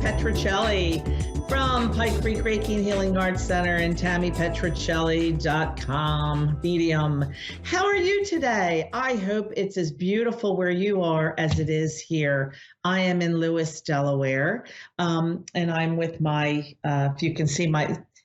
Petruccelli from Pike Creek Reiki and Healing Arts Center and TammyPetruccelli.com, medium. How are you today? I hope it's as beautiful where you are as it is here. I am in Lewis, Delaware, and I'm with my, if you can see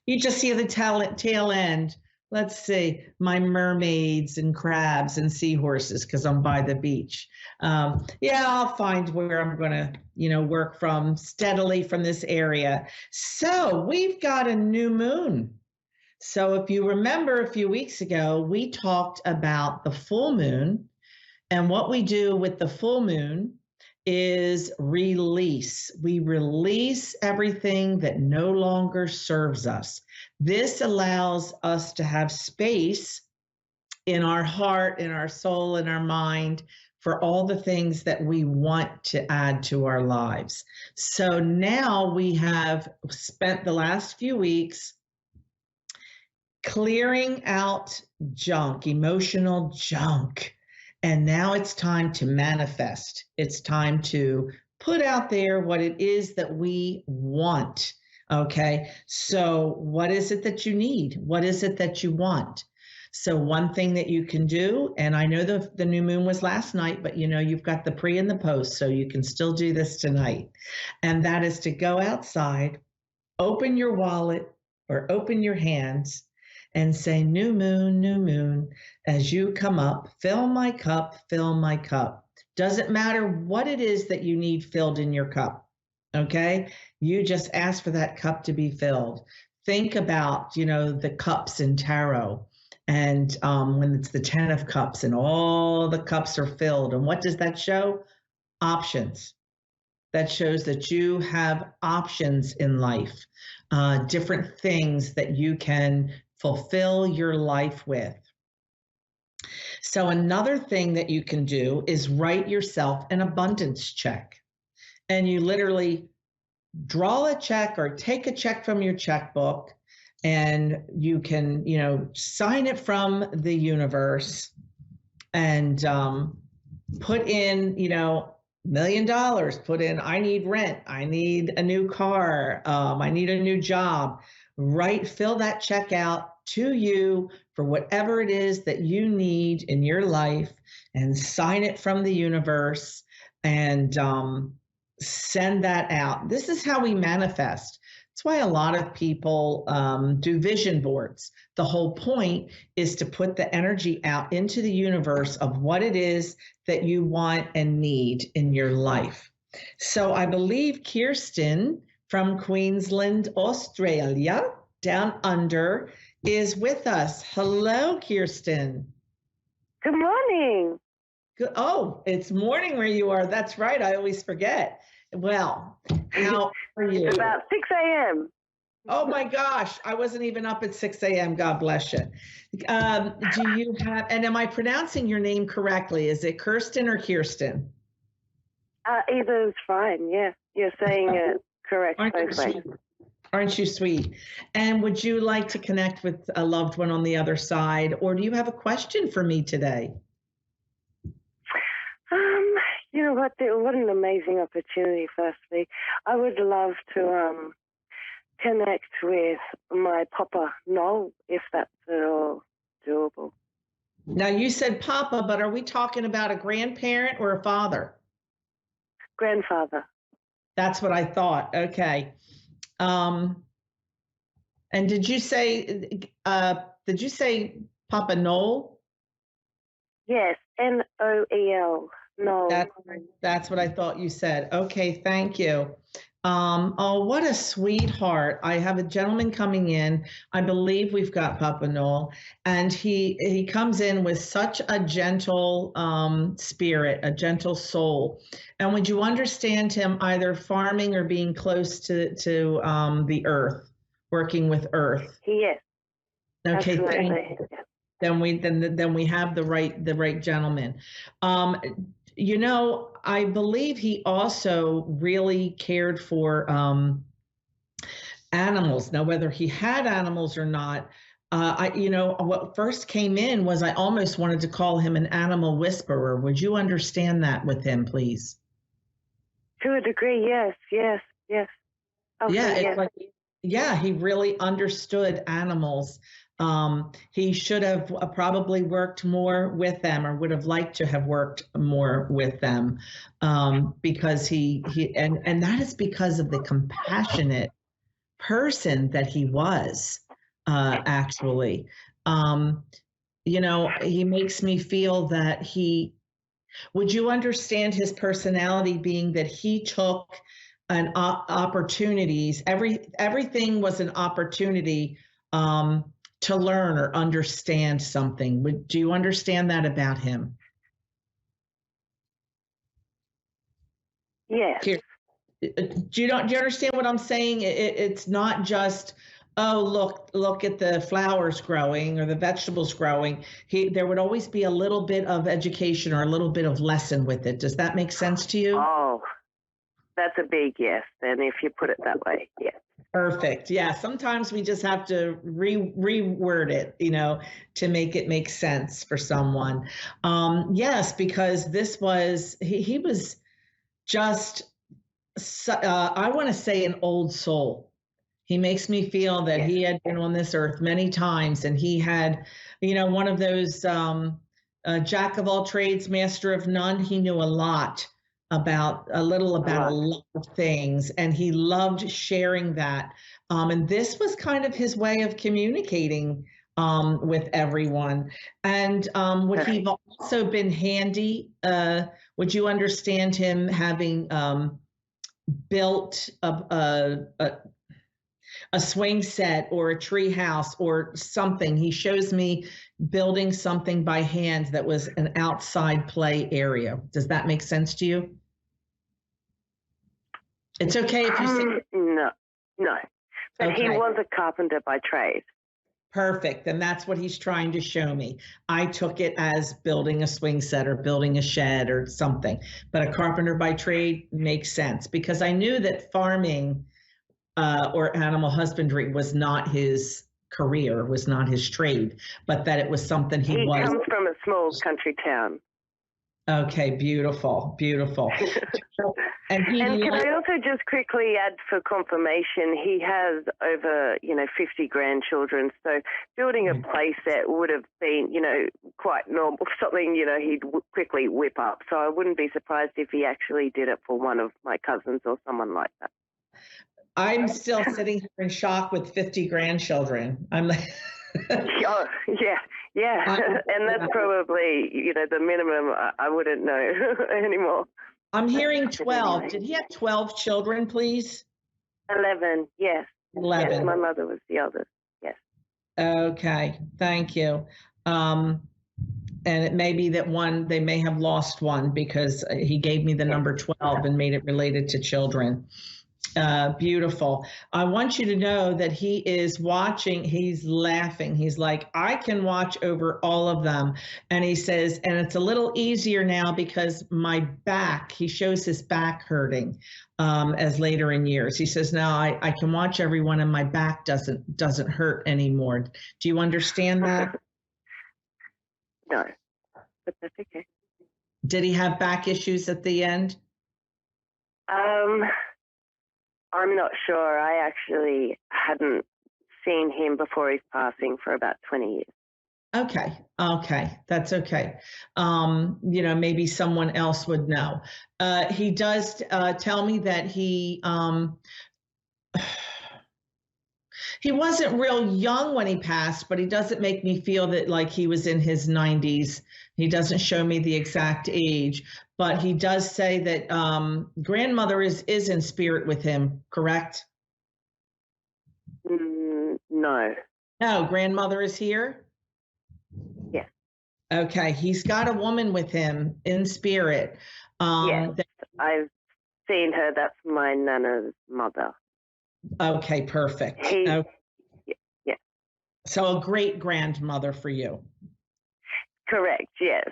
you just see the tail end. Let's see, my mermaids and crabs and seahorses because I'm by the beach. I'll find where I'm going to, work from steadily from this area. So we've got a new moon. So if you remember a few weeks ago, we talked about the full moon, and what we do with the full moon is release. We release everything that no longer serves us. This allows us to have space in our heart, in our soul, in our mind for all the things that we want to add to our lives. So now we have spent the last few weeks clearing out junk, emotional junk. And now it's time to manifest. It's time to put out there what it is that we want. Okay. So what is it that you need? What is it that you want? So one thing that you can do, and I know the new moon was last night, but you've got the pre and the post, so you can still do this tonight. And that is to go outside, open your wallet or open your hands and say, new moon, as you come up, fill my cup, fill my cup. Doesn't matter what it is that you need filled in your cup. Okay. You just ask for that cup to be filled. Think about, the cups in tarot. And when it's the 10 of cups and all the cups are filled. And what does that show? Options. That shows that you have options in life, different things that you can fulfill your life with. So another thing that you can do is write yourself an abundance check. And you literally draw a check or take a check from your checkbook, and you can, sign it from the universe and put in, $1 million, put in, I need rent, I need a new car, I need a new job. Fill that check out to you for whatever it is that you need in your life, and sign it from the universe and send that out. This is how we manifest. That's why a lot of people do vision boards. The whole point is to put the energy out into the universe of what it is that you want and need in your life. So I believe Kirsten from Queensland, Australia, down under, is with us. Hello, Kirsten. Good morning. Good. Oh, it's morning where you are. That's right. I always forget. Well, how are you? It's about 6 a.m. Oh my gosh, I wasn't even up at 6 a.m. God bless you. Do you have, and am I pronouncing your name correctly? Is it Kirsten or Kirsten? Either is fine, yeah. You're saying it correct both ways. Aren't you sweet? And would you like to connect with a loved one on the other side, or do you have a question for me today? You know what an amazing opportunity, firstly. I would love to connect with my Papa Noel, if that's at all doable. Now, you said Papa, but are we talking about a grandparent or a father? Grandfather. That's what I thought. Okay. And did you say Papa Noel? Yes, Noel. No. That's what I thought you said. Okay, thank you. Oh, what a sweetheart. I have a gentleman coming in. I believe we've got Papa Noel, and he comes in with such a gentle spirit, a gentle soul. And would you understand him either farming or being close to the earth, working with earth? Yes. Okay, absolutely. then we have the right gentleman. I believe he also really cared for animals. Now, whether he had animals or not, what first came in was I almost wanted to call him an animal whisperer. Would you understand that with him, please? To a degree, yes. Yeah, Okay, it's yeah. like, yeah, he really understood animals. He should have probably worked more with them, or would have liked to have worked more with them, because and that is because of the compassionate person that he was, actually. Um, he makes me feel that would you understand his personality being that he took an opportunities, everything was an opportunity, to learn or understand something. Do you understand that about him? Yes. Here, do you understand what I'm saying? It's not just, oh, look at the flowers growing or the vegetables growing. There would always be a little bit of education or a little bit of lesson with it. Does that make sense to you? Oh, that's a big yes, then, if you put it that way. Yes. Perfect. Yeah. Sometimes we just have to reword it, to make it make sense for someone. Yes, because he was just, I want to say, an old soul. He makes me feel that Yes. he had been on this earth many times, and he had, one of those, jack of all trades, master of none. He knew a lot about a Right. lot of things, and he loved sharing that. And this was kind of his way of communicating, with everyone. And would he have also been handy? Would you understand him having, built a swing set or a tree house or something? He shows me building something by hand that was an outside play area. Does that make sense to you? It's okay if you say No, no. But he okay. was a carpenter by trade. Perfect. And that's what he's trying to show me. I took it as building a swing set or building a shed or something. But a carpenter by trade makes sense, because I knew that farming, or animal husbandry was not his career, was not his trade, but that it was something he He was. comes from a small country town. Okay, beautiful, beautiful. And he And can liked, I also just quickly add for confirmation, he has over, 50 grandchildren. So building a play set would have been, quite normal, something, he'd quickly whip up. So I wouldn't be surprised if he actually did it for one of my cousins or someone like that. I'm still sitting here in shock with 50 grandchildren. I'm like, Oh, yeah, yeah. And that's probably, the minimum. I wouldn't know anymore. I'm hearing 12. Did he have 12 children, please? 11, yes. 11. Yes, my mother was the eldest. Yes. Okay, thank you. And it may be that they may have lost one, because he gave me the number 12 and made it related to children. Beautiful. I want you to know that he is watching. He's laughing. He's like, I can watch over all of them. And he says, and it's a little easier now because my back, he shows his back hurting, as later in years. He says, now I can watch everyone and my back doesn't hurt anymore. Do you understand that? No, but that's okay. Did he have back issues at the end? I'm not sure. I actually hadn't seen him before his passing for about 20 years. Okay, that's okay. Maybe someone else would know. He does tell me that he wasn't real young when he passed, but he doesn't make me feel that like he was in his 90s. He doesn't show me the exact age, but he does say that, grandmother is in spirit with him, correct? No. No, grandmother is here? Yes. Okay, he's got a woman with him in spirit. Yes, I've seen her. That's my nana's mother. Okay, perfect. Yeah. So a great grandmother for you. Correct, yes.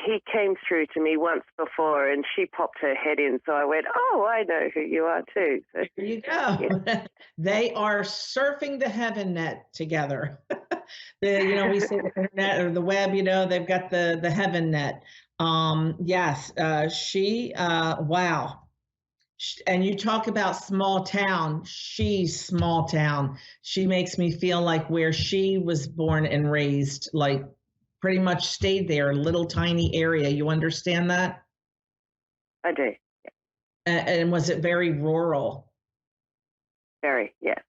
He came through to me once before and she popped her head in. So I went, oh, I know who you are too. So, there you go. Yeah. They are surfing the heaven net together. We say the internet or the web, they've got the heaven net. Yes, wow. And you talk about small town. She's small town. She makes me feel like where she was born and raised, like pretty much stayed there, little tiny area. You understand that? I do. And was it very rural? Very, yes.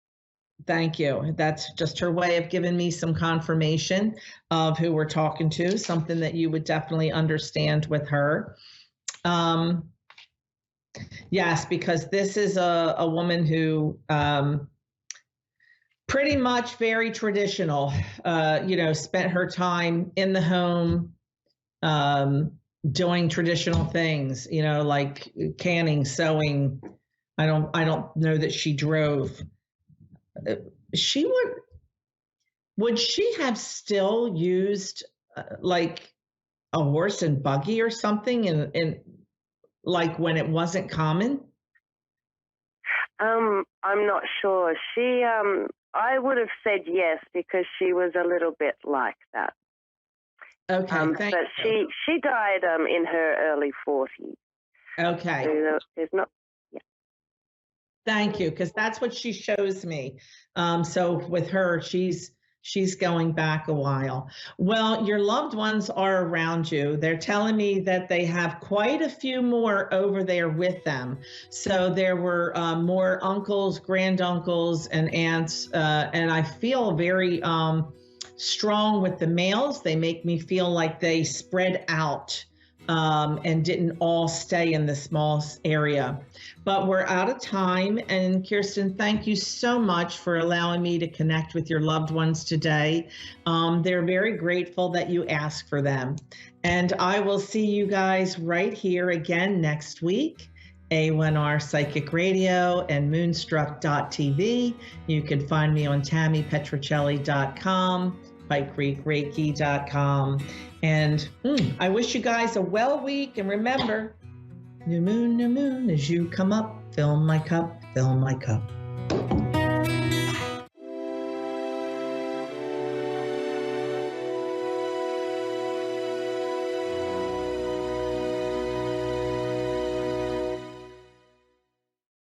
Thank you. That's just her way of giving me some confirmation of who we're talking to, something that you would definitely understand with her. Yes, because this is a woman who pretty much very traditional, spent her time in the home, doing traditional things, like canning, sewing. I don't know that she drove. She would she have still used like a horse and buggy or something in like when it wasn't common? I'm not sure. I would have said yes because she was a little bit like that. Okay, thank but you. she died in her early 40s. Okay. So there's not. Yeah. Thank you, because that's what she shows me. So with her, she's going back a while. Well, your loved ones are around you. They're telling me that they have quite a few more over there with them. So there were more uncles, granduncles, and aunts, and I feel very strong with the males. They make me feel like they spread out and didn't all stay in the small area. But we're out of time. And Kirsten, thank you so much for allowing me to connect with your loved ones today. They're very grateful that you asked for them. And I will see you guys right here again next week. A1R Psychic Radio and Moonstruck.tv. You can find me on TammyPetruccelli.com, PikeCreekReiki.com. And I wish you guys a well week. And remember, new moon, as you come up, fill my cup, fill my cup.